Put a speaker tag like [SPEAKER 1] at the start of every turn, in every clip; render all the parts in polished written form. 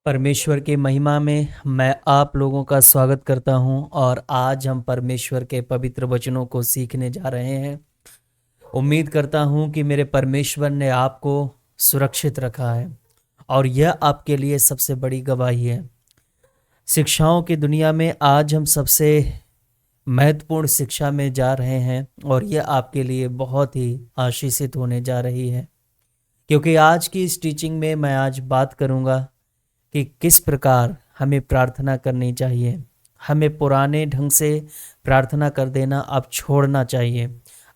[SPEAKER 1] परमेश्वर की महिमा में मैं आप लोगों का स्वागत करता हूं और आज हम परमेश्वर के पवित्र वचनों को सीखने जा रहे हैं। उम्मीद करता हूं कि मेरे परमेश्वर ने आपको सुरक्षित रखा है और यह आपके लिए सबसे बड़ी गवाही है। शिक्षाओं की दुनिया में आज हम सबसे महत्वपूर्ण शिक्षा में जा रहे हैं और यह आपके लिए बहुत ही आशीषित होने जा रही है, क्योंकि आज की इस टीचिंग में मैं आज बात करूंगा कि किस प्रकार हमें प्रार्थना करनी चाहिए। हमें पुराने ढंग से प्रार्थना कर देना अब छोड़ना चाहिए।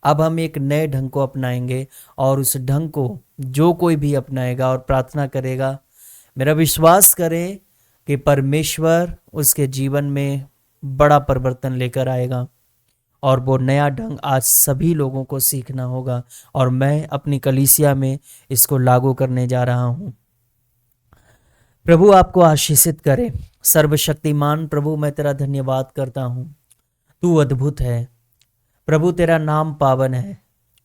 [SPEAKER 1] अब हम एक नए ढंग को अपनाएंगे और उस ढंग को जो कोई भी अपनाएगा और प्रार्थना करेगा, मेरा विश्वास करें कि परमेश्वर उसके जीवन में बड़ा परिवर्तन लेकर आएगा और वो नया ढंग आज सभी लोगों को सीखना होगा और मैं अपनी कलीसिया में इसको लागू करने जा रहा हूँ। प्रभु आपको आशीषित करे। सर्वशक्तिमान प्रभु, मैं तेरा धन्यवाद करता हूँ। तू अद्भुत है प्रभु, तेरा नाम पावन है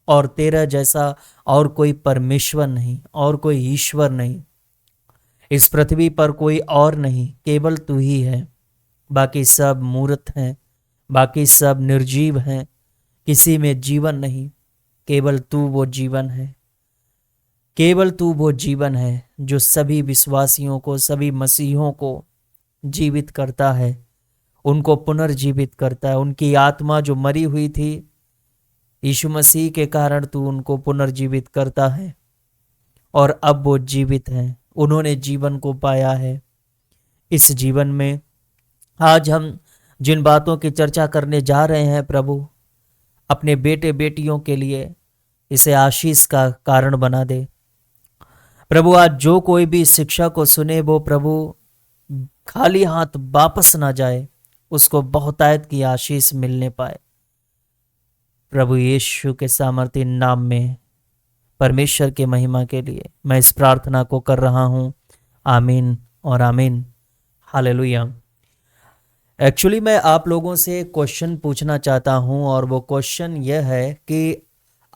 [SPEAKER 1] और तेरा जैसा और कोई परमेश्वर नहीं और कोई ईश्वर नहीं। इस पृथ्वी पर कोई और नहीं, केवल तू ही है। बाकी सब मूर्त हैं, बाकी सब निर्जीव हैं, किसी में जीवन नहीं। केवल तू वो जीवन है, केवल तू वो जीवन है जो सभी विश्वासियों को, सभी मसीहों को जीवित करता है, उनको पुनर्जीवित करता है। उनकी आत्मा जो मरी हुई थी, यीशु मसीह के कारण तू उनको पुनर्जीवित करता है और अब वो जीवित हैं। उन्होंने जीवन को पाया है। इस जीवन में आज हम जिन बातों की चर्चा करने जा रहे हैं प्रभु, अपने बेटे बेटियों के लिए इसे आशीष का कारण बना दे प्रभु। आज जो कोई भी शिक्षा को सुने वो प्रभु खाली हाथ वापस ना जाए, उसको बहुतायत की आशीष मिलने पाए। प्रभु यीशु के सामर्थ्य नाम में परमेश्वर के महिमा के लिए मैं इस प्रार्थना को कर रहा हूँ। आमीन और आमीन। हालेलुया। एक्चुअली मैं आप लोगों से क्वेश्चन पूछना चाहता हूँ और वो क्वेश्चन यह है कि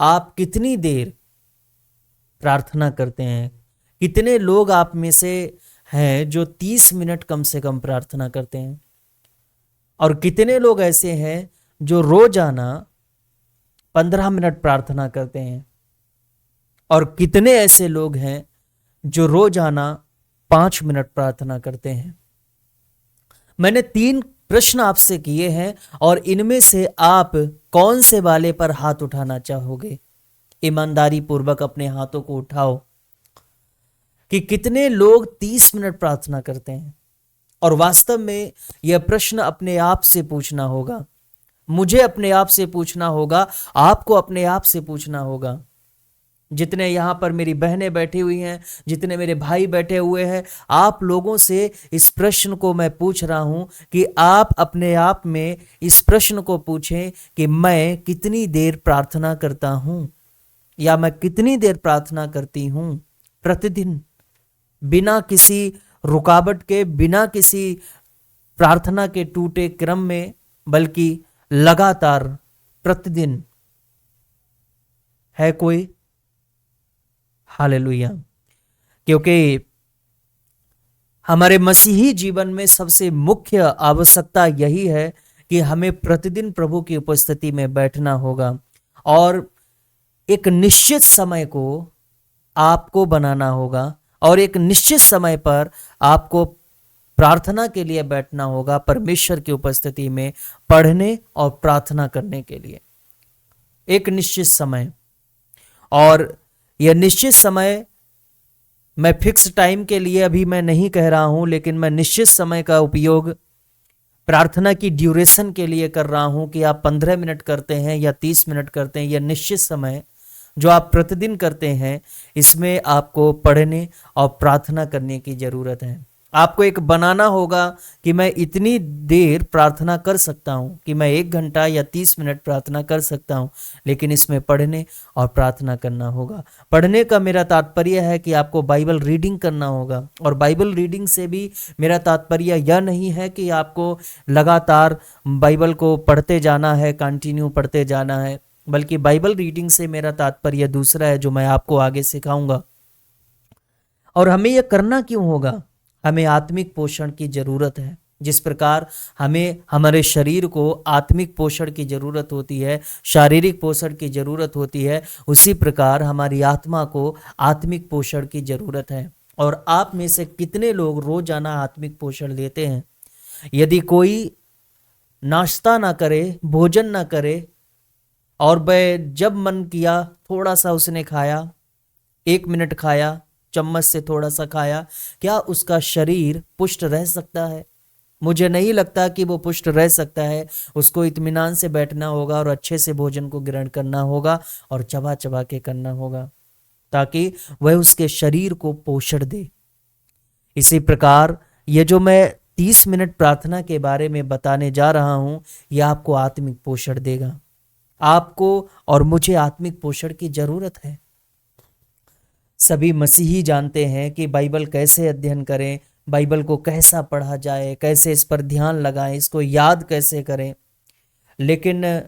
[SPEAKER 1] आप कितनी देर प्रार्थना करते हैं। कितने लोग आप में से हैं जो 30 मिनट कम से कम प्रार्थना करते हैं, और कितने लोग ऐसे हैं जो रोजाना 15 मिनट प्रार्थना करते हैं, और कितने ऐसे लोग हैं जो रोजाना 5 मिनट प्रार्थना करते हैं। मैंने 3 प्रश्न आपसे किए हैं और इनमें से आप कौन से वाले पर हाथ उठाना चाहोगे? ईमानदारी पूर्वक अपने हाथों को उठाओ कि कितने लोग 30 मिनट प्रार्थना करते हैं। और वास्तव में यह प्रश्न अपने आप से पूछना होगा, मुझे अपने आप से पूछना होगा, आपको अपने आप से पूछना होगा। जितने यहाँ पर मेरी बहनें बैठी हुई हैं, जितने मेरे भाई बैठे हुए हैं, आप लोगों से इस प्रश्न को मैं पूछ रहा हूं कि आप अपने आप में इस प्रश्न को पूछें कि मैं कितनी देर प्रार्थना करता हूं, या मैं कितनी देर प्रार्थना करती हूं प्रतिदिन, बिना किसी रुकावट के, बिना किसी प्रार्थना के टूटे क्रम में, बल्कि लगातार प्रतिदिन। है कोई? हालेलुया। क्योंकि हमारे मसीही जीवन में सबसे मुख्य आवश्यकता यही है कि हमें प्रतिदिन प्रभु की उपस्थिति में बैठना होगा और एक निश्चित समय को आपको बनाना होगा और एक निश्चित समय पर आपको प्रार्थना के लिए बैठना होगा, परमेश्वर की उपस्थिति में पढ़ने और प्रार्थना करने के लिए। एक निश्चित समय, और यह निश्चित समय मैं फिक्स टाइम के लिए अभी मैं नहीं कह रहा हूं, लेकिन मैं निश्चित समय का उपयोग प्रार्थना की ड्यूरेशन के लिए कर रहा हूं कि आप 15 मिनट करते हैं या 30 मिनट करते हैं। यह निश्चित समय जो आप प्रतिदिन करते हैं, इसमें आपको पढ़ने और प्रार्थना करने की जरूरत है। आपको एक बनाना होगा कि मैं इतनी देर प्रार्थना कर सकता हूं, कि मैं 1 घंटा या 30 मिनट प्रार्थना कर सकता हूं, लेकिन इसमें पढ़ने और प्रार्थना करना होगा। पढ़ने का मेरा तात्पर्य है कि आपको बाइबल रीडिंग करना होगा, और बाइबल रीडिंग से भी मेरा तात्पर्य यह नहीं है कि आपको लगातार बाइबल को पढ़ते जाना है, कंटिन्यू पढ़ते जाना है, बल्कि बाइबल रीडिंग से मेरा तात्पर्य दूसरा है जो मैं आपको आगे सिखाऊंगा। और हमें यह करना क्यों होगा? हमें आत्मिक पोषण की जरूरत है। जिस प्रकार हमें हमारे शरीर को आत्मिक पोषण की जरूरत होती है, शारीरिक पोषण की जरूरत होती है, उसी प्रकार हमारी आत्मा को आत्मिक पोषण की जरूरत है। और आप में से कितने लोग रोजाना आत्मिक पोषण लेते हैं? यदि कोई नाश्ता ना करे, भोजन ना करे, और वह जब मन किया थोड़ा सा उसने खाया, 1 मिनट खाया, चम्मच से थोड़ा सा खाया, क्या उसका शरीर पुष्ट रह सकता है? मुझे नहीं लगता कि वो पुष्ट रह सकता है। उसको इत्मीनान से बैठना होगा और अच्छे से भोजन को ग्रहण करना होगा और चबा चबा के करना होगा, ताकि वह उसके शरीर को पोषण दे। इसी प्रकार ये जो मैं 30 मिनट प्रार्थना के बारे में बताने जा रहा हूं, यह आपको आत्मिक पोषण देगा। आपको और मुझे आत्मिक पोषण की जरूरत है। सभी मसीही जानते हैं कि बाइबल कैसे अध्ययन करें, बाइबल को कैसा पढ़ा जाए, कैसे इस पर ध्यान लगाएं, इसको याद कैसे करें। लेकिन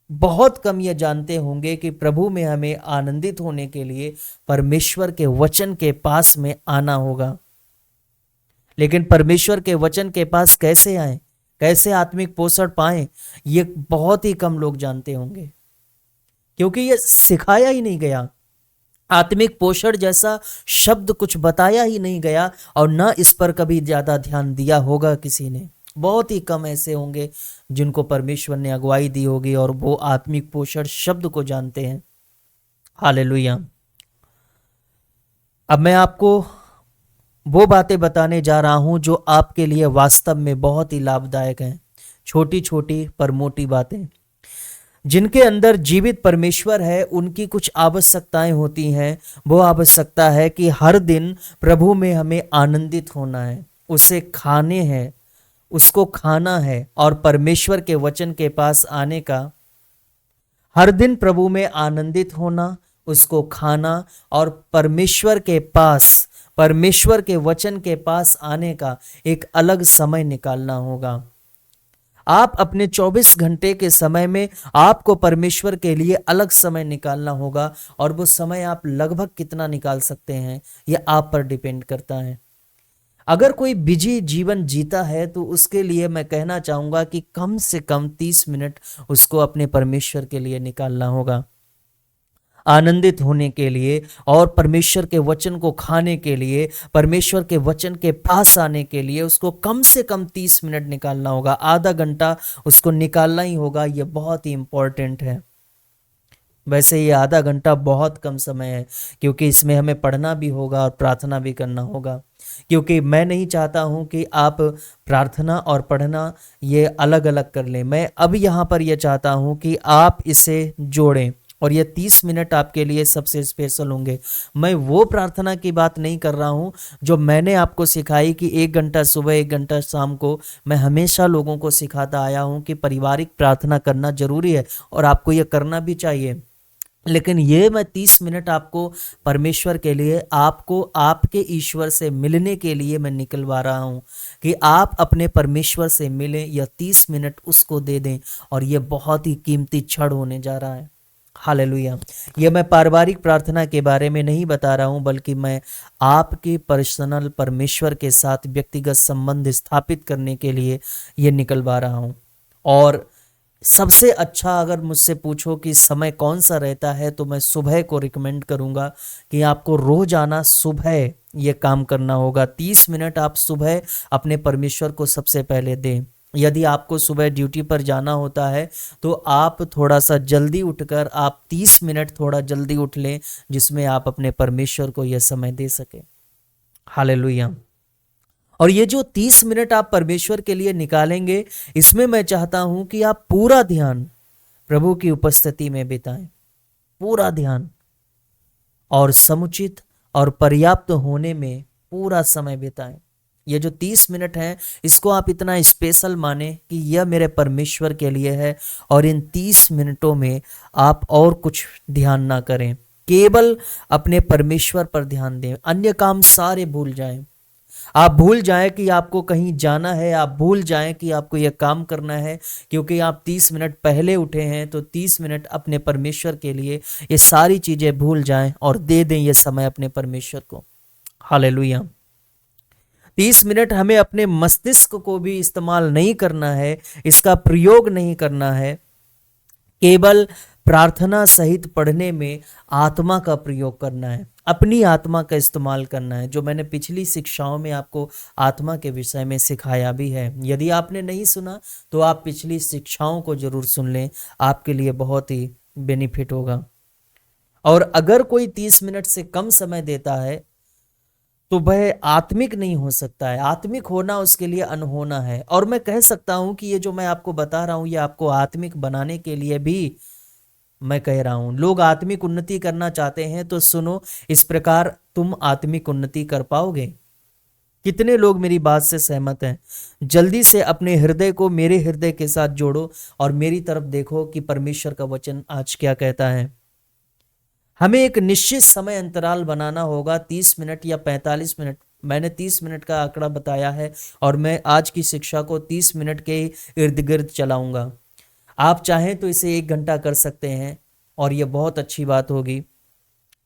[SPEAKER 1] बहुत कम ये जानते होंगे कि प्रभु में हमें आनंदित होने के लिए परमेश्वर के वचन के पास में आना होगा। लेकिन परमेश्वर के वचन के पास कैसे आएं, कैसे आत्मिक पोषण पाएं, ये बहुत ही कम लोग जानते होंगे, क्योंकि ये सिखाया ही नहीं गया। आत्मिक पोषण जैसा शब्द कुछ बताया ही नहीं गया, और ना इस पर कभी ज्यादा ध्यान दिया होगा किसी ने। बहुत ही कम ऐसे होंगे जिनको परमेश्वर ने अगुवाई दी होगी और वो आत्मिक पोषण शब्द को जानते हैं। हालेलुया। अब मैं आपको वो बातें बताने जा रहा हूं जो आपके लिए वास्तव में बहुत ही लाभदायक हैं। छोटी छोटी पर मोटी बातें। जिनके अंदर जीवित परमेश्वर है, उनकी कुछ आवश्यकताएं होती हैं। वो आवश्यकता है कि हर दिन प्रभु में हमें आनंदित होना है, उसे खाने हैं, उसको खाना है और परमेश्वर के वचन के पास आने का। हर दिन प्रभु में आनंदित होना, उसको खाना और परमेश्वर के पास, परमेश्वर के वचन के पास आने का एक अलग समय निकालना होगा। आप अपने 24 घंटे के समय में आपको परमेश्वर के लिए अलग समय निकालना होगा, और वो समय आप लगभग कितना निकाल सकते हैं यह आप पर डिपेंड करता है। अगर कोई बिजी जीवन जीता है तो उसके लिए मैं कहना चाहूंगा कि कम से कम 30 मिनट उसको अपने परमेश्वर के लिए निकालना होगा, आनंदित होने के लिए और परमेश्वर के वचन को खाने के लिए, परमेश्वर के वचन के पास आने के लिए उसको कम से कम 30 मिनट निकालना होगा। आधा घंटा उसको निकालना ही होगा। ये बहुत ही इंपॉर्टेंट है। वैसे ये आधा घंटा बहुत कम समय है, क्योंकि इसमें हमें पढ़ना भी होगा और प्रार्थना भी करना होगा। क्योंकि मैं नहीं चाहता हूं कि आप प्रार्थना और पढ़ना ये अलग अलग कर लें। मैं अब यहाँ पर यह चाहता हूं कि आप इसे जोड़ें, और ये 30 मिनट आपके लिए सबसे स्पेशल होंगे। मैं वो प्रार्थना की बात नहीं कर रहा हूँ जो मैंने आपको सिखाई कि 1 घंटा सुबह 1 घंटा शाम को। मैं हमेशा लोगों को सिखाता आया हूँ कि पारिवारिक प्रार्थना करना जरूरी है और आपको ये करना भी चाहिए। लेकिन ये मैं 30 मिनट आपको परमेश्वर के लिए, आपको आपके ईश्वर से मिलने के लिए मैं निकलवा रहा हूँ कि आप अपने परमेश्वर से मिलें, या 30 मिनट उसको दे दें। और ये बहुत ही कीमती क्षण होने जा रहा है। हालेलुया। ये मैं पारिवारिक प्रार्थना के बारे में नहीं बता रहा हूं, बल्कि मैं आपके पर्सनल परमेश्वर के साथ व्यक्तिगत संबंध स्थापित करने के लिए ये निकलवा रहा हूं। और सबसे अच्छा अगर मुझसे पूछो कि समय कौन सा रहता है, तो मैं सुबह को रिकमेंड करूंगा कि आपको रोजाना सुबह ये काम करना होगा। 30 मिनट आप सुबह अपने परमेश्वर को सबसे पहले दें। यदि आपको सुबह ड्यूटी पर जाना होता है तो आप थोड़ा सा जल्दी उठकर आप 30 मिनट थोड़ा जल्दी उठ लें, जिसमें आप अपने परमेश्वर को यह समय दे सके। हालेलुया। और ये जो 30 मिनट आप परमेश्वर के लिए निकालेंगे, इसमें मैं चाहता हूं कि आप पूरा ध्यान प्रभु की उपस्थिति में बिताएं, पूरा ध्यान, और समुचित और पर्याप्त होने में पूरा समय बिताएं। ये जो 30 मिनट हैं, इसको आप इतना स्पेशल माने कि यह मेरे परमेश्वर के लिए है, और इन 30 मिनटों में आप और कुछ ध्यान ना करें, केवल अपने परमेश्वर पर ध्यान दें। अन्य काम सारे भूल जाएं। आप भूल जाएं कि आपको कहीं जाना है, आप भूल जाएं कि आपको यह काम करना है, क्योंकि आप 30 मिनट पहले उठे हैं। तो 30 मिनट अपने परमेश्वर के लिए ये सारी चीजें भूल जाएं और दे दें ये समय अपने परमेश्वर को। हालेलुया। 30 मिनट हमें अपने मस्तिष्क को भी इस्तेमाल नहीं करना है, इसका प्रयोग नहीं करना है, केवल प्रार्थना सहित पढ़ने में आत्मा का प्रयोग करना है, अपनी आत्मा का इस्तेमाल करना है, जो मैंने पिछली शिक्षाओं में आपको आत्मा के विषय में सिखाया भी है। यदि आपने नहीं सुना तो आप पिछली शिक्षाओं को जरूर सुन लें, आपके लिए बहुत ही बेनिफिट होगा। और अगर कोई 30 मिनट से कम समय देता है तो वह आत्मिक नहीं हो सकता है। आत्मिक होना उसके लिए अनहोना है। और मैं कह सकता हूं कि ये जो मैं आपको बता रहा हूं ये आपको आत्मिक बनाने के लिए भी मैं कह रहा हूं। लोग आत्मिक उन्नति करना चाहते हैं तो सुनो, इस प्रकार तुम आत्मिक उन्नति कर पाओगे। कितने लोग मेरी बात से सहमत हैं? जल्दी से अपने हृदय को मेरे हृदय के साथ जोड़ो और मेरी तरफ देखो कि परमेश्वर का वचन आज क्या कहता है। हमें एक निश्चित समय अंतराल बनाना होगा, 30 मिनट या 45 मिनट। मैंने 30 मिनट का आंकड़ा बताया है और मैं आज की शिक्षा को 30 मिनट के इर्द गिर्द चलाऊंगा। आप चाहें तो इसे 1 घंटा कर सकते हैं और यह बहुत अच्छी बात होगी,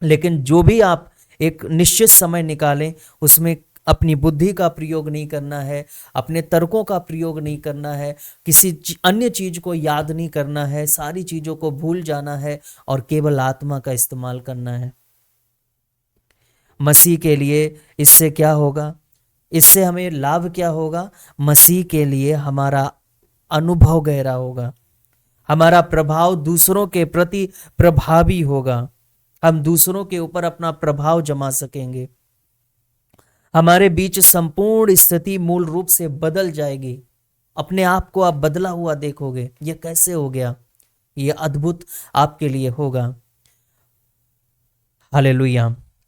[SPEAKER 1] लेकिन जो भी आप एक निश्चित समय निकालें उसमें अपनी बुद्धि का प्रयोग नहीं करना है, अपने तर्कों का प्रयोग नहीं करना है, किसी अन्य चीज को याद नहीं करना है, सारी चीजों को भूल जाना है और केवल आत्मा का इस्तेमाल करना है मसीह के लिए। इससे क्या होगा? इससे हमें लाभ क्या होगा? मसीह के लिए हमारा अनुभव गहरा होगा, हमारा प्रभाव दूसरों के प्रति प्रभावी होगा, हम दूसरों के ऊपर अपना प्रभाव जमा सकेंगे, हमारे बीच संपूर्ण स्थिति मूल रूप से बदल जाएगी। अपने आप को आप बदला हुआ देखोगे। ये कैसे हो गया? ये अद्भुत आपके लिए होगा। हालेलुया।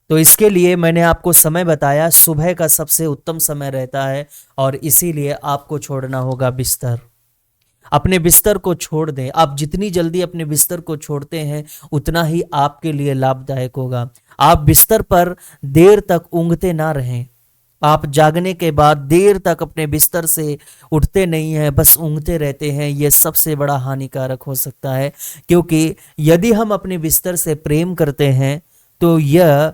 [SPEAKER 1] तो इसके लिए मैंने आपको समय बताया, सुबह का सबसे उत्तम समय रहता है और इसीलिए आपको छोड़ना होगा बिस्तर। अपने बिस्तर को छोड़ दें। आप जितनी जल्दी अपने बिस्तर को छोड़ते हैं उतना ही आपके लिए लाभदायक होगा। आप बिस्तर पर देर तक ऊँघते ना रहें। आप जागने के बाद देर तक अपने बिस्तर से उठते नहीं हैं, बस ऊँघते रहते हैं। यह सबसे बड़ा हानिकारक हो सकता है, क्योंकि यदि हम अपने बिस्तर से प्रेम करते हैं तो यह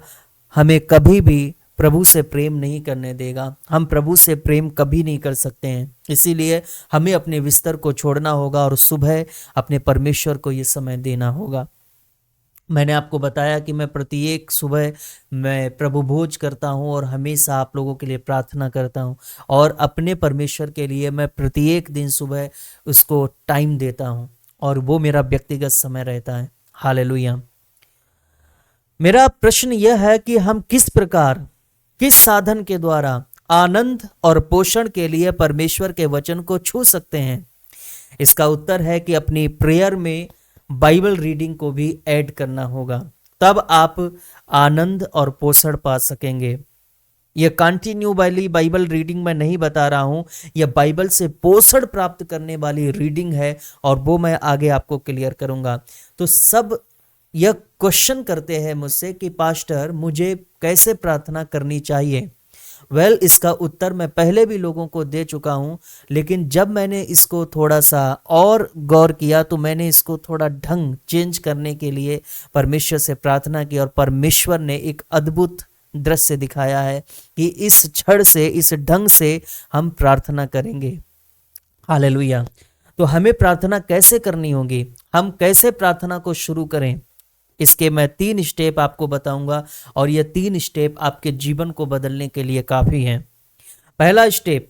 [SPEAKER 1] हमें कभी भी प्रभु से प्रेम नहीं करने देगा। हम प्रभु से प्रेम कभी नहीं कर सकते हैं। इसीलिए हमें अपने बिस्तर को छोड़ना होगा और सुबह अपने परमेश्वर को ये समय देना होगा। मैंने आपको बताया कि मैं प्रत्येक सुबह मैं प्रभु भोज करता हूं और हमेशा आप लोगों के लिए प्रार्थना करता हूं और अपने परमेश्वर के लिए मैं प्रत्येक दिन सुबह उसको टाइम देता हूं और वो मेरा व्यक्तिगत समय रहता है। हालेलुया। मेरा प्रश्न यह है कि हम किस प्रकार, किस साधन के द्वारा आनंद और पोषण के लिए परमेश्वर के वचन को छू सकते हैं? इसका उत्तर है कि अपनी प्रेयर में बाइबल रीडिंग को भी ऐड करना होगा, तब आप आनंद और पोषण पा सकेंगे। यह कंटिन्यू वाली बाइबल रीडिंग मैं नहीं बता रहा हूं, यह बाइबल से पोषण प्राप्त करने वाली रीडिंग है और वो मैं आगे आपको क्लियर करूंगा। तो सब यह क्वेश्चन करते हैं मुझसे कि पास्टर मुझे कैसे प्रार्थना करनी चाहिए। इसका उत्तर मैं पहले भी लोगों को दे चुका हूं, लेकिन जब मैंने इसको थोड़ा सा और गौर किया तो मैंने इसको थोड़ा ढंग चेंज करने के लिए परमेश्वर से प्रार्थना की और परमेश्वर ने एक अद्भुत दृश्य दिखाया है कि इस छड़ से, इस ढंग से हम प्रार्थना करेंगे। हालेलुया। तो हमें प्रार्थना कैसे करनी होगी, हम कैसे प्रार्थना को शुरू करें, इसके मैं 3 स्टेप आपको बताऊंगा और ये 3 स्टेप आपके जीवन को बदलने के लिए काफी हैं। पहला स्टेप,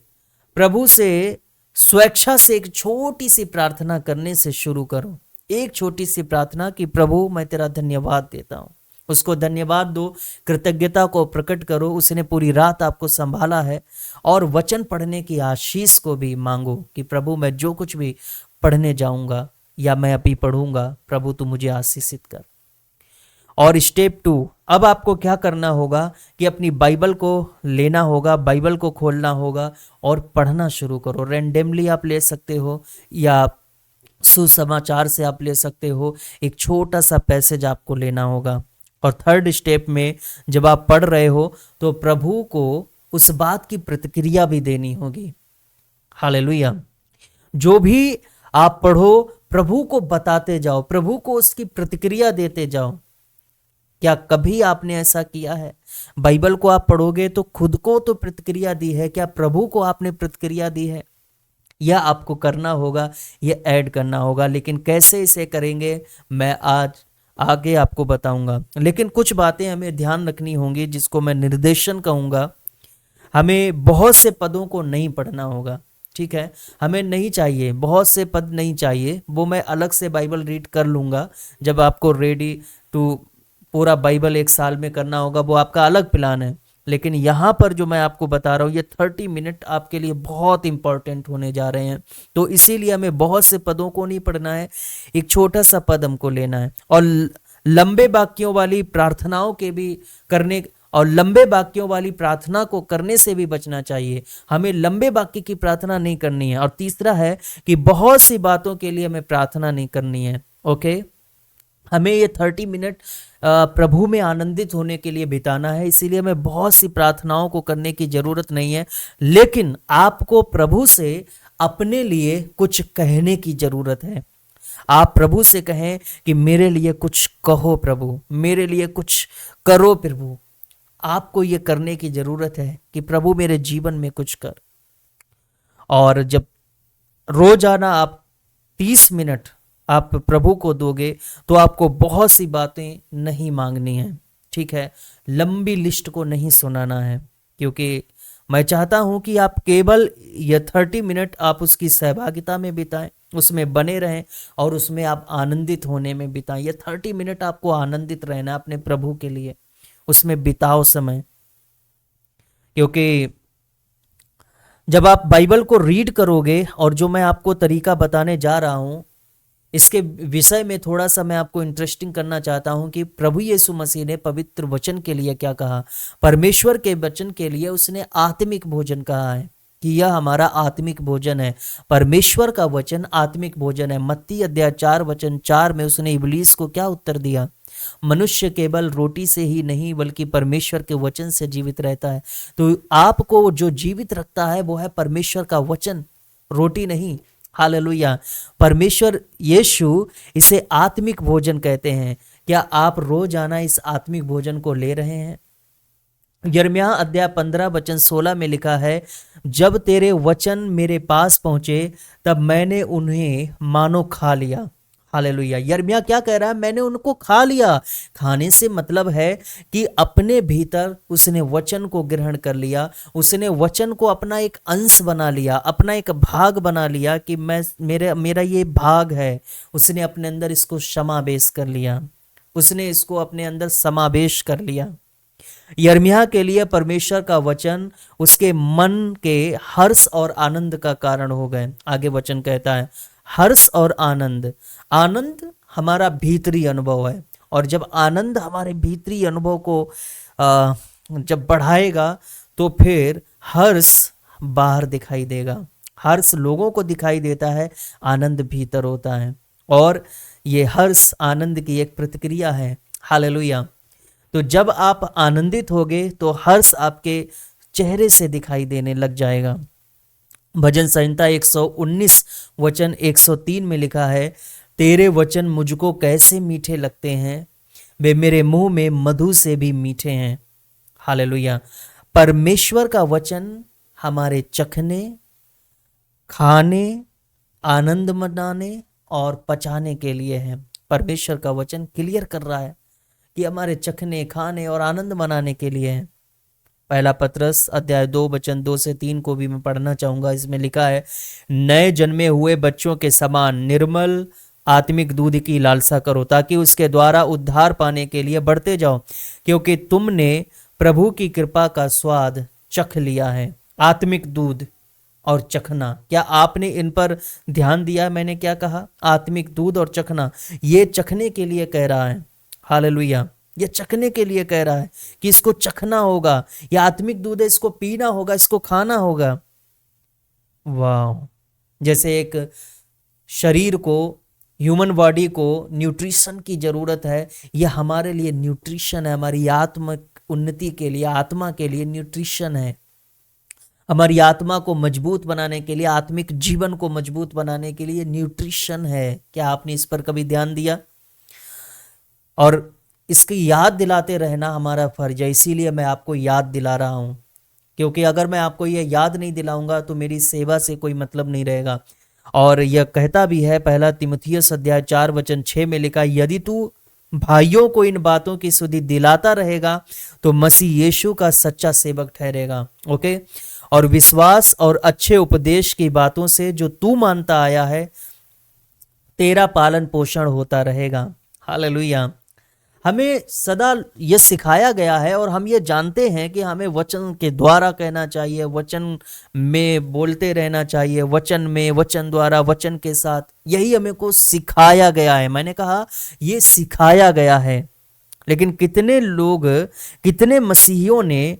[SPEAKER 1] प्रभु से स्वेच्छा से एक छोटी सी प्रार्थना करने से शुरू करो। एक छोटी सी प्रार्थना कि प्रभु मैं तेरा धन्यवाद देता हूं। उसको धन्यवाद दो, कृतज्ञता को प्रकट करो, उसने पूरी रात आपको संभाला है। और वचन पढ़ने की आशीष को भी मांगो कि प्रभु मैं जो कुछ भी पढ़ने जाऊंगा या मैं अभी पढ़ूंगा, प्रभु तू मुझे आशीषित कर। और स्टेप 2, अब आपको क्या करना होगा कि अपनी बाइबल को लेना होगा, बाइबल को खोलना होगा और पढ़ना शुरू करो। रैंडमली आप ले सकते हो या सुसमाचार से आप ले सकते हो। एक छोटा सा पैसेज आपको लेना होगा। और थर्ड स्टेप में जब आप पढ़ रहे हो तो प्रभु को उस बात की प्रतिक्रिया भी देनी होगी। हालेलुया। जो भी आप पढ़ो प्रभु को बताते जाओ, प्रभु को उसकी प्रतिक्रिया देते जाओ। क्या कभी आपने ऐसा किया है? बाइबल को आप पढ़ोगे तो खुद को तो प्रतिक्रिया दी है, क्या प्रभु को आपने प्रतिक्रिया दी है? यह आपको करना होगा, ये ऐड करना होगा। लेकिन कैसे इसे करेंगे मैं आज आगे आपको बताऊंगा। लेकिन कुछ बातें हमें ध्यान रखनी होंगी जिसको मैं निर्देशन कहूंगा। हमें बहुत से पदों को नहीं पढ़ना होगा, ठीक है? हमें नहीं चाहिए, बहुत से पद नहीं चाहिए, वो मैं अलग से बाइबल रीड कर लूँगा। जब आपको रेडी टू पूरा बाइबल एक साल में करना होगा, वो आपका अलग प्लान है। लेकिन यहाँ पर जो मैं आपको बता रहा हूँ, ये 30 मिनट आपके लिए बहुत इंपॉर्टेंट होने जा रहे हैं। तो इसीलिए हमें बहुत से पदों को नहीं पढ़ना है, एक छोटा सा पद हमको लेना है। और लंबे वाक्यों वाली प्रार्थनाओं के भी करने और लंबे वाक्यों वाली प्रार्थना को करने से भी बचना चाहिए। हमें लंबे वाक्य की प्रार्थना नहीं करनी है। और तीसरा है कि बहुत सी बातों के लिए हमें प्रार्थना नहीं करनी है। ओके, हमें ये 30 मिनट प्रभु में आनंदित होने के लिए बिताना है। इसीलिए हमें बहुत सी प्रार्थनाओं को करने की जरूरत नहीं है। लेकिन आपको प्रभु से अपने लिए कुछ कहने की जरूरत है। आप प्रभु से कहें कि मेरे लिए कुछ कहो प्रभु, मेरे लिए कुछ करो प्रभु। आपको ये करने की जरूरत है कि प्रभु मेरे जीवन में कुछ कर। और जब रोजाना आप 30 मिनट आप प्रभु को दोगे तो आपको बहुत सी बातें नहीं मांगनी है, ठीक है? लंबी लिस्ट को नहीं सुनाना है, क्योंकि मैं चाहता हूं कि आप केवल ये 30 मिनट आप उसकी सहभागिता में बिताएं, उसमें बने रहें और उसमें आप आनंदित होने में बिताएं। ये 30 मिनट आपको आनंदित रहना अपने प्रभु के लिए, उसमें बिताओ समय। क्योंकि जब आप बाइबल को रीड करोगे, और जो मैं आपको तरीका बताने जा रहा हूं इसके विषय में थोड़ा सा मैं आपको इंटरेस्टिंग करना चाहता हूं कि प्रभु यीशु मसीह ने पवित्र वचन के लिए क्या कहा। परमेश्वर के वचन के लिए उसने आत्मिक भोजन कहा है कि यह हमारा आत्मिक भोजन है। परमेश्वर का वचन आत्मिक भोजन है। मत्ती अध्याय 4 वचन 4 में उसने इब्लीस को क्या उत्तर दिया? मनुष्य केवल रोटी से ही नहीं बल्कि परमेश्वर के वचन से जीवित रहता है। तो आपको जो जीवित रखता है वो है परमेश्वर का वचन, रोटी नहीं। हालेलुया। परमेश्वर यीशु इसे आत्मिक भोजन कहते हैं। क्या आप रोजाना इस आत्मिक भोजन को ले रहे हैं? यिर्मयाह अध्याय 15 वचन 16 में लिखा है, जब तेरे वचन मेरे पास पहुंचे तब मैंने उन्हें मानो खा लिया। हालेलुया। यिर्मयाह क्या कह रहा है? मैंने उनको खा लिया। खाने से मतलब है कि अपने भीतर उसने वचन को ग्रहण कर लिया, उसने वचन को अपना एक अंश बना लिया, अपना एक भाग बना लिया कि मेरा ये भाग है। उसने अपने अंदर इसको समावेश कर लिया, उसने इसको अपने अंदर समावेश कर लिया। यिर्मयाह के लिए परमेश्वर का वचन उसके मन के हर्ष और आनंद का कारण हो गए। आगे वचन कहता है हर्ष और आनंद। आनंद हमारा भीतरी अनुभव है, और जब आनंद हमारे भीतरी अनुभव को जब बढ़ाएगा तो फिर हर्ष बाहर दिखाई देगा। हर्ष लोगों को दिखाई देता है, आनंद भीतर होता है। और ये हर्ष आनंद की एक प्रतिक्रिया है। हालेलुया। तो जब आप आनंदित होगे तो हर्ष आपके चेहरे से दिखाई देने लग जाएगा। भजन संहिता 119 वचन 103 में लिखा है, तेरे वचन मुझको कैसे मीठे लगते हैं, वे मेरे मुंह में मधु से भी मीठे हैं। हालेलुया। परमेश्वर का वचन हमारे चखने, खाने, आनंद मनाने और पचाने के लिए है। परमेश्वर का वचन क्लियर कर रहा है कि हमारे चखने, खाने और आनंद मनाने के लिए है। पहला पत्रस अध्याय 2 वचन 2 से 3 को भी मैं पढ़ना चाहूंगा। इसमें लिखा है, नए जन्मे हुए बच्चों के समान निर्मल आत्मिक दूध की लालसा करो ताकि उसके द्वारा उद्धार पाने के लिए बढ़ते जाओ, क्योंकि तुमने प्रभु की कृपा का स्वाद चख लिया है। आत्मिक दूध और चखना, क्या आपने इन पर ध्यान दिया? मैंने क्या कहा? आत्मिक दूध और चखना, ये चखने के लिए कह रहा है। हालेलुया। ये चखने के लिए कह रहा है कि इसको चखना होगा। ये आत्मिक दूध है, इसको पीना होगा, इसको खाना होगा। वाह। जैसे एक शरीर को, ह्यूमन बॉडी को न्यूट्रिशन की जरूरत है, यह हमारे लिए न्यूट्रिशन है। हमारी आत्मिक उन्नति के लिए, आत्मा के लिए न्यूट्रिशन है। हमारी आत्मा को मजबूत बनाने के लिए, आत्मिक जीवन को मजबूत बनाने के लिए न्यूट्रिशन है। क्या आपने इस पर कभी ध्यान दिया? और इसकी याद दिलाते रहना हमारा फर्ज है। इसीलिए मैं आपको याद दिला रहा हूँ, क्योंकि अगर मैं आपको ये याद नहीं दिलाऊंगा तो मेरी सेवा से कोई मतलब नहीं रहेगा। और यह कहता भी है, पहला तीमुथियुस अध्याय 4 वचन 6 में लिखा, यदि तू भाइयों को इन बातों की सुधि दिलाता रहेगा तो मसीह यीशु का सच्चा सेवक ठहरेगा। ओके, और विश्वास और अच्छे उपदेश की बातों से जो तू मानता आया है तेरा पालन पोषण होता रहेगा। हालेलुया। हमें सदा यह सिखाया गया है और हम ये जानते हैं कि हमें वचन के द्वारा कहना चाहिए, वचन में बोलते रहना चाहिए, वचन में, वचन द्वारा, वचन के साथ, यही हमें को सिखाया गया है। मैंने कहा ये सिखाया गया है। लेकिन कितने लोग, कितने मसीहियों ने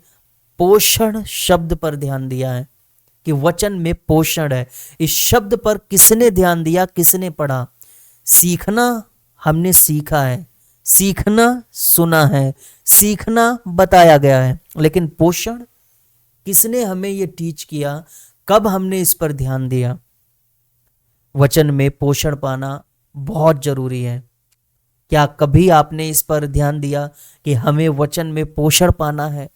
[SPEAKER 1] पोषण शब्द पर ध्यान दिया है कि वचन में पोषण है। इस शब्द पर किसने ध्यान दिया, किसने पढ़ा? सीखना हमने सीखा है, सीखना सुना है, सीखना बताया गया है, लेकिन पोषण किसने हमें ये टीच किया? कब हमने इस पर ध्यान दिया? वचन में पोषण पाना बहुत जरूरी है। क्या कभी आपने इस पर ध्यान दिया कि हमें वचन में पोषण पाना है?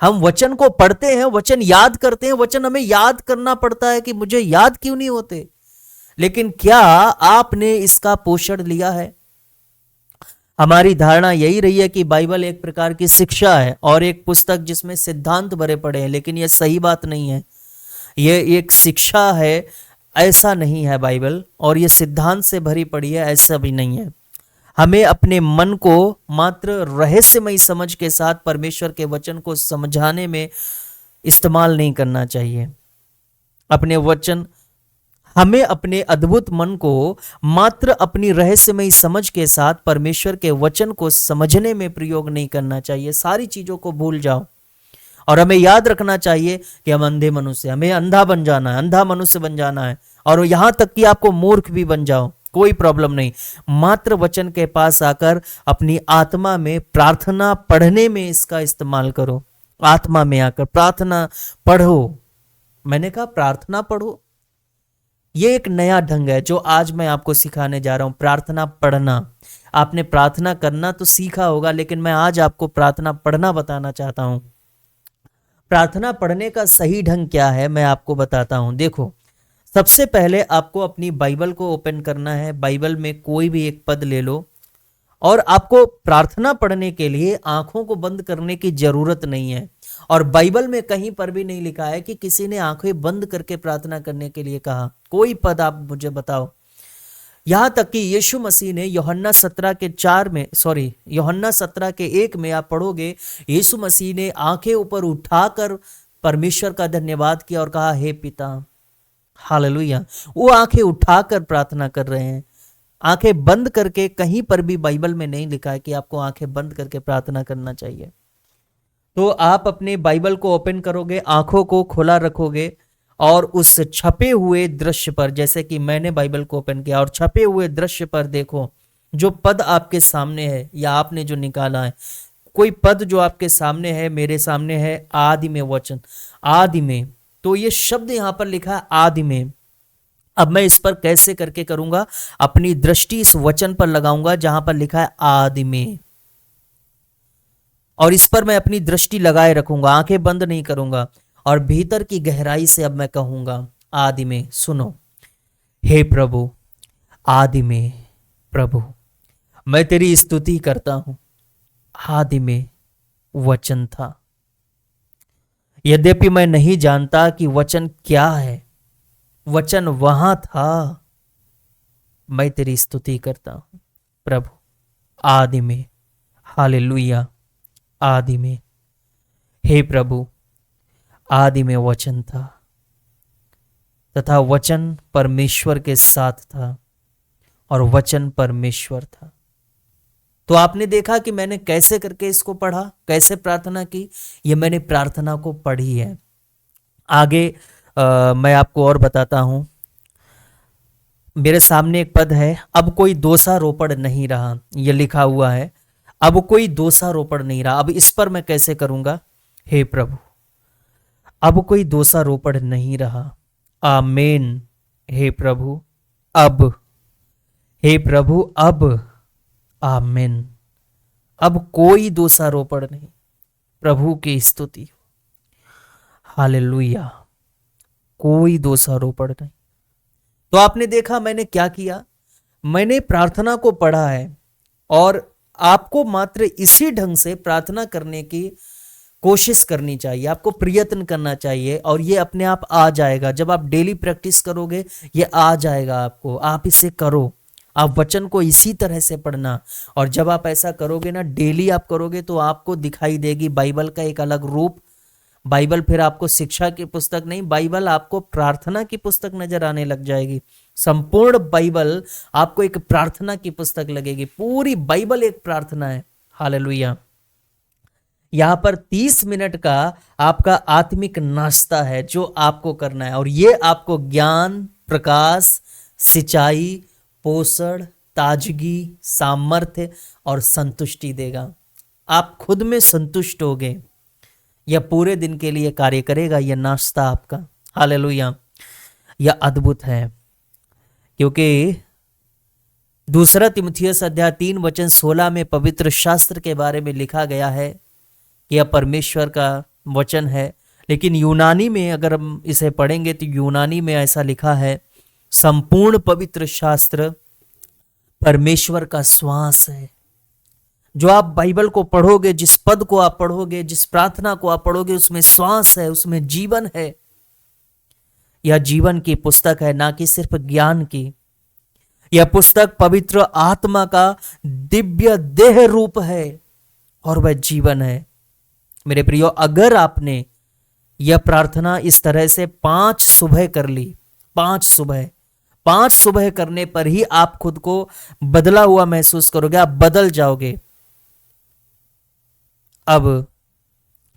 [SPEAKER 1] हम वचन को पढ़ते हैं, वचन याद करते हैं, वचन हमें याद करना पड़ता है कि मुझे याद क्यों नहीं होते, लेकिन क्या आपने इसका पोषण लिया है? हमारी धारणा यही रही है कि बाइबल एक प्रकार की शिक्षा है और एक पुस्तक जिसमें सिद्धांत भरे पड़े हैं, लेकिन यह सही बात नहीं है। यह एक शिक्षा है, ऐसा नहीं है बाइबल, और यह सिद्धांत से भरी पड़ी है, ऐसा भी नहीं है। हमें अपने मन को मात्र रहस्यमयी समझ के साथ परमेश्वर के वचन को समझाने में इस्तेमाल नहीं करना चाहिए। हमें अपने अद्भुत मन को मात्र अपनी रहस्यमयी समझ के साथ परमेश्वर के वचन को समझने में प्रयोग नहीं करना चाहिए। सारी चीजों को भूल जाओ और हमें याद रखना चाहिए कि हम अंधे मनुष्य, हमें अंधा बन जाना है, अंधा मनुष्य बन जाना है, और यहां तक कि आपको मूर्ख भी बन जाओ, कोई प्रॉब्लम नहीं। मात्र वचन के पास आकर अपनी आत्मा में प्रार्थना पढ़ने में इसका इस्तेमाल करो। आत्मा में आकर प्रार्थना पढ़ो। मैंने कहा प्रार्थना पढ़ो। ये एक नया ढंग है जो आज मैं आपको सिखाने जा रहा हूं, प्रार्थना पढ़ना। आपने प्रार्थना करना तो सीखा होगा, लेकिन मैं आज आपको प्रार्थना पढ़ना बताना चाहता हूं। प्रार्थना पढ़ने का सही ढंग क्या है मैं आपको बताता हूं। देखो, सबसे पहले आपको अपनी बाइबल को ओपन करना है। बाइबल में कोई भी एक पद ले लो, और आपको प्रार्थना पढ़ने के लिए आंखों को बंद करने की जरूरत नहीं है। और बाइबल में कहीं पर भी नहीं लिखा है कि किसी ने आंखें बंद करके प्रार्थना करने के लिए कहा। कोई पद आप मुझे बताओ। यहां तक कि यीशु मसीह ने यूहन्ना 17:1 में आप पढ़ोगे, यीशु मसीह ने आंखें ऊपर उठाकर परमेश्वर का धन्यवाद किया और कहा, हे पिता। हालेलुया। वो आंखें उठाकर प्रार्थना कर रहे हैं, आंखें बंद करके कहीं पर भी बाइबल में नहीं लिखा है कि आपको आंखें बंद करके प्रार्थना करना चाहिए। तो आप अपने बाइबल को ओपन करोगे, आंखों को खुला रखोगे और उस छपे हुए दृश्य पर, जैसे कि मैंने बाइबल को ओपन किया और छपे हुए दृश्य पर देखो जो पद आपके सामने है या आपने जो निकाला है, कोई पद जो आपके सामने है, मेरे सामने है, आदि में वचन, आदि में। तो ये शब्द यहां पर लिखा है आदि में। अब मैं इस पर कैसे करके करूंगा? अपनी दृष्टि इस वचन पर लगाऊंगा जहां पर लिखा है आदि में, और इस पर मैं अपनी दृष्टि लगाए रखूंगा, आंखें बंद नहीं करूंगा, और भीतर की गहराई से अब मैं कहूंगा आदि में। सुनो, हे प्रभु, आदि में प्रभु, मैं तेरी स्तुति करता हूं। आदि में वचन था। यद्यपि मैं नहीं जानता कि वचन क्या है, वचन वहां था, मैं तेरी स्तुति करता हूं प्रभु। आदि में, हालेलुया, आदि में। हे प्रभु, आदि में वचन था तथा वचन परमेश्वर के साथ था और वचन परमेश्वर था। तो आपने देखा कि मैंने कैसे करके इसको पढ़ा, कैसे प्रार्थना की। ये मैंने प्रार्थना को पढ़ी है। आगे मैं आपको और बताता हूं। मेरे सामने एक पद है, अब कोई दोषारोपण नहीं रहा, ये लिखा हुआ है, अब कोई दोषारोपण नहीं रहा। अब इस पर मैं कैसे करूंगा? हे प्रभु, अब कोई दोषारोपण नहीं रहा। आमीन। हे प्रभु अब, हे प्रभु अब, आमीन। अब कोई दोषारोपण नहीं। प्रभु की स्तुति हो, हालेलुया। कोई दोषारोपण नहीं। तो आपने देखा मैंने क्या किया, मैंने प्रार्थना को पढ़ा है और आपको मात्र इसी ढंग से प्रार्थना करने की कोशिश करनी चाहिए, आपको प्रयत्न करना चाहिए और ये अपने आप आ जाएगा। जब आप डेली प्रैक्टिस करोगे ये आ जाएगा आपको। आप इसे करो, आप वचन को इसी तरह से पढ़ना, और जब आप ऐसा करोगे ना, डेली आप करोगे, तो आपको दिखाई देगी बाइबल का एक अलग रूप। बाइबल फिर आपको शिक्षा की पुस्तक नहीं, बाइबल आपको प्रार्थना की पुस्तक नजर आने लग जाएगी। संपूर्ण बाइबल आपको एक प्रार्थना की पुस्तक लगेगी। पूरी बाइबल एक प्रार्थना है। हालेलुया। यहाँ पर 30 मिनट का आपका आत्मिक नाश्ता है जो आपको करना है, और ये आपको ज्ञान, प्रकाश, सिंचाई, पोषण, ताजगी, सामर्थ्य और संतुष्टि देगा। आप खुद में संतुष्ट होगे। यह पूरे दिन के लिए कार्य करेगा, यह नाश्ता आपका। हालेलुया। यह अद्भुत है, क्योंकि दूसरा तिमुथियुस अध्याय 3:16 में पवित्र शास्त्र के बारे में लिखा गया है कि यह परमेश्वर का वचन है। लेकिन यूनानी में अगर हम इसे पढ़ेंगे तो यूनानी में ऐसा लिखा है, संपूर्ण पवित्र शास्त्र परमेश्वर का श्वास है। जो आप बाइबल को पढ़ोगे, जिस पद को आप पढ़ोगे, जिस प्रार्थना को आप पढ़ोगे, उसमें श्वास है, उसमें जीवन है। यह जीवन की पुस्तक है, ना कि सिर्फ ज्ञान की। यह पुस्तक पवित्र आत्मा का दिव्य देह रूप है और वह जीवन है। मेरे प्रियो, अगर आपने यह प्रार्थना इस तरह से 5 सुबह कर ली, 5 सुबह करने पर ही आप खुद को बदला हुआ महसूस करोगे, आप बदल जाओगे। अब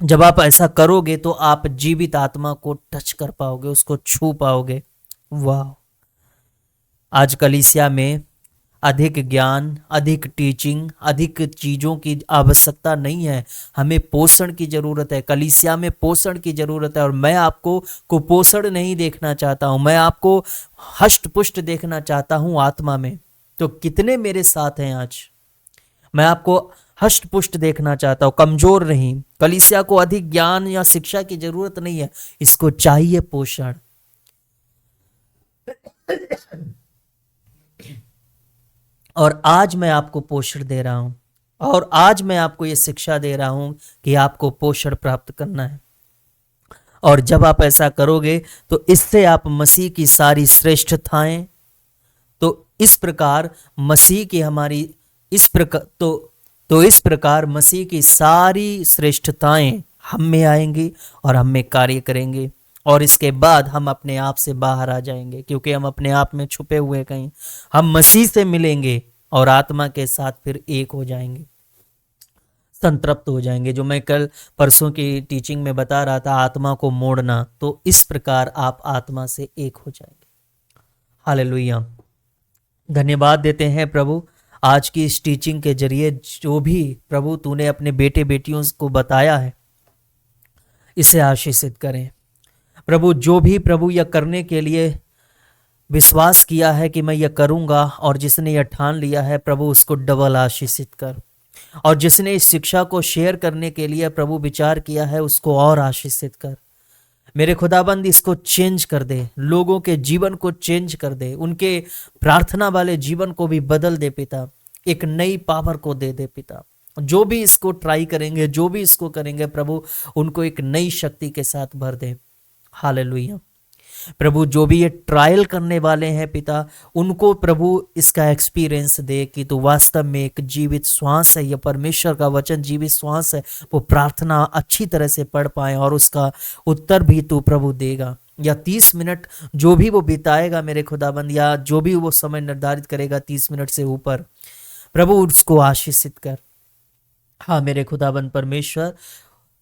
[SPEAKER 1] जब आप ऐसा करोगे तो आप जीवित आत्मा को टच कर पाओगे, उसको छू पाओगे। वाह! आज कलीसिया में अधिक ज्ञान, अधिक टीचिंग, अधिक चीजों की आवश्यकता नहीं है। हमें पोषण की जरूरत है, कलीसिया में पोषण की जरूरत है। और मैं आपको कुपोषण नहीं देखना चाहता हूं, मैं आपको हष्ट पुष्ट देखना चाहता हूं आत्मा में। तो कितने मेरे साथ हैं आज? मैं आपको हष्ट पुष्ट देखना चाहता हूं, कमजोर नहीं। कलीसिया को अधिक ज्ञान या शिक्षा की जरूरत नहीं है, इसको चाहिए पोषण। और आज मैं आपको पोषण दे रहा हूं, और आज मैं आपको ये शिक्षा दे रहा हूं कि आपको पोषण प्राप्त करना है। और जब आप ऐसा करोगे तो इससे आप मसीह की सारी श्रेष्ठताएं, तो इस प्रकार मसीह की हमारी इस प्रकार तो इस प्रकार मसीह की सारी श्रेष्ठताएं हम में आएंगी और हम में कार्य करेंगे। और इसके बाद हम अपने आप से बाहर आ जाएंगे, क्योंकि हम अपने आप में छुपे हुए कहीं। हम मसीह से मिलेंगे और आत्मा के साथ फिर एक हो जाएंगे, संतृप्त हो जाएंगे। जो मैं कल परसों की टीचिंग में बता रहा था, आत्मा को मोड़ना, तो इस प्रकार आप आत्मा से एक हो जाएंगे। हालेलुया। धन्यवाद देते हैं प्रभु, आज की इस टीचिंग के जरिए जो भी प्रभु तूने अपने बेटे बेटियों को बताया है, इसे आशीषित करें प्रभु। जो भी प्रभु यह करने के लिए विश्वास किया है कि मैं यह करूंगा, और जिसने यह ठान लिया है प्रभु, उसको डबल आशीषित कर। और जिसने इस शिक्षा को शेयर करने के लिए प्रभु विचार किया है, उसको और आशीषित कर। मेरे खुदाबंद इसको चेंज कर दे, लोगों के जीवन को चेंज कर दे, उनके प्रार्थना वाले जीवन को भी बदल दे पिता, एक नई पावर को दे दे पिता। जो भी इसको ट्राई करेंगे, जो भी इसको करेंगे प्रभु, उनको एक नई शक्ति के साथ भर दे। हालेलुया प्रभु। जो भी ये ट्रायल करने वाले हैं पिता, उनको प्रभु इसका एक्सपीरियंस दे कि तो वास्तव में एक जीवित श्वास है, यह परमेश्वर का वचन जीवित श्वास है। वो प्रार्थना अच्छी तरह से पढ़ पाए और उसका उत्तर भी तू प्रभु देगा। या 30 मिनट जो भी वो बिताएगा मेरे खुदाबंद, या जो भी वो समय निर्धारित करेगा 30 मिनट से ऊपर, प्रभु उसको आशीषित कर। हाँ मेरे खुदाबंद परमेश्वर,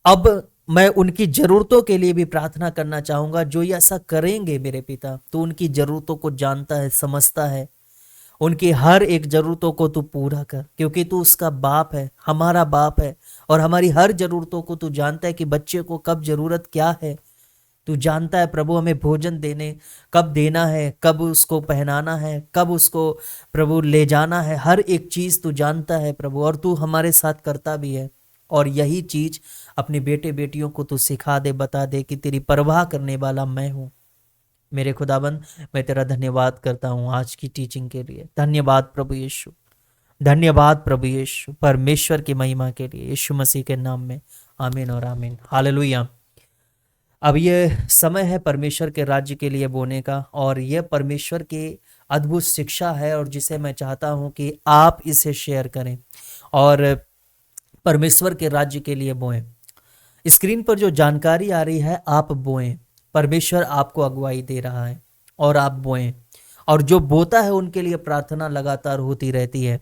[SPEAKER 1] अब मैं उनकी जरूरतों के लिए भी प्रार्थना करना चाहूंगा। जो ये ऐसा करेंगे मेरे पिता, तो उनकी जरूरतों को जानता है, समझता है, उनकी हर एक जरूरतों को तू पूरा कर, क्योंकि तू उसका बाप है, हमारा बाप है। और हमारी हर जरूरतों को तू जानता है कि बच्चे को कब जरूरत क्या है, तू जानता है प्रभु हमें भोजन देने कब देना है, कब उसको पहनाना है, कब उसको प्रभु ले जाना है, हर एक चीज़ तू जानता है प्रभु, और तू हमारे साथ करता भी है। और यही चीज़ अपने बेटे बेटियों को तू सिखा दे, बता दे कि तेरी परवाह करने वाला मैं हूँ। मेरे खुदाबंद, मैं तेरा धन्यवाद करता हूँ आज की टीचिंग के लिए। धन्यवाद प्रभु यीशु, धन्यवाद प्रभु यीशु, परमेश्वर की महिमा के लिए, यीशु मसीह के नाम में आमीन और आमीन। हालेलुया। अब ये समय है परमेश्वर के राज्य के लिए बोने का, और यह परमेश्वर की अद्भुत शिक्षा है, और जिसे मैं चाहता हूँ कि आप इसे शेयर करें और परमेश्वर के राज्य के लिए बोएं। स्क्रीन पर जो जानकारी आ रही है आप बोएं, परमेश्वर आपको अगुवाई दे रहा है और आप बोएं, और जो बोता है उनके लिए प्रार्थना लगातार होती रहती है।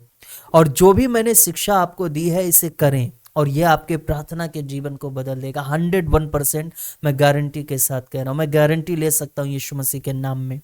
[SPEAKER 1] और जो भी मैंने शिक्षा आपको दी है इसे करें, और यह आपके प्रार्थना के जीवन को बदल देगा। 101% मैं गारंटी के साथ कह रहा हूँ, मैं गारंटी ले सकता हूँ यीशु मसीह के नाम में,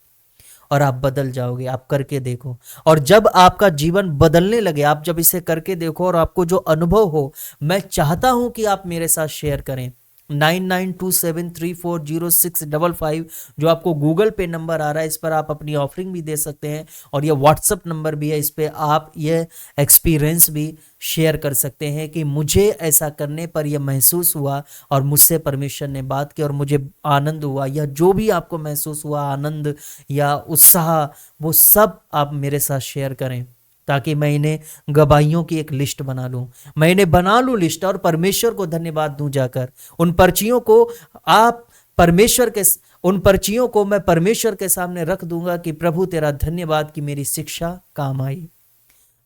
[SPEAKER 1] और आप बदल जाओगे। आप करके देखो, और जब आपका जीवन बदलने लगे, आप जब इसे करके देखो और आपको जो अनुभव हो, मैं चाहता हूं कि आप मेरे साथ शेयर करें। 9927340655 जो आपको गूगल पे नंबर आ रहा है, इस पर आप अपनी ऑफरिंग भी दे सकते हैं, और ये व्हाट्सअप नंबर भी है, इस पे आप ये एक्सपीरियंस भी शेयर कर सकते हैं कि मुझे ऐसा करने पर यह महसूस हुआ और मुझसे परमेश्वर ने बात की और मुझे आनंद हुआ, या जो भी आपको महसूस हुआ आनंद या उत्साह, वो सब आप मेरे साथ शेयर करें, ताकि मैं इन्हें गवाहियों की एक लिस्ट बना लूं, मैं इन्हें बना लूं लिस्ट, और परमेश्वर को धन्यवाद दूं जाकर। उन पर्चियों को आप परमेश्वर के उन पर्चियों को मैं परमेश्वर के सामने रख दूंगा कि प्रभु तेरा धन्यवाद कि मेरी शिक्षा काम आई।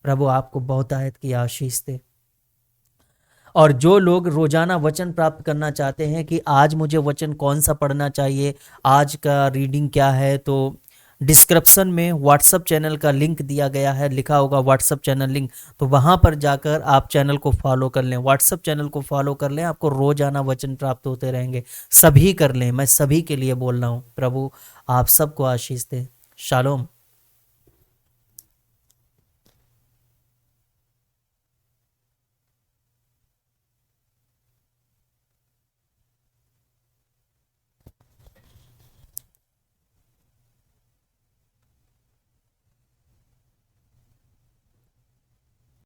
[SPEAKER 1] प्रभु आपको बहुतायत की आशीष दे। और जो लोग रोजाना वचन प्राप्त करना चाहते हैं कि आज मुझे वचन कौन सा पढ़ना चाहिए, आज का रीडिंग क्या है, तो डिस्क्रिप्शन में व्हाट्सअप चैनल का लिंक दिया गया है, लिखा होगा व्हाट्सअप चैनल लिंक, तो वहाँ पर जाकर आप चैनल को फॉलो कर लें, व्हाट्सअप चैनल को फॉलो कर लें, आपको रोजाना वचन प्राप्त होते रहेंगे। सभी कर लें, मैं सभी के लिए बोल रहा हूँ। प्रभु आप सबको आशीष दे। शालोम।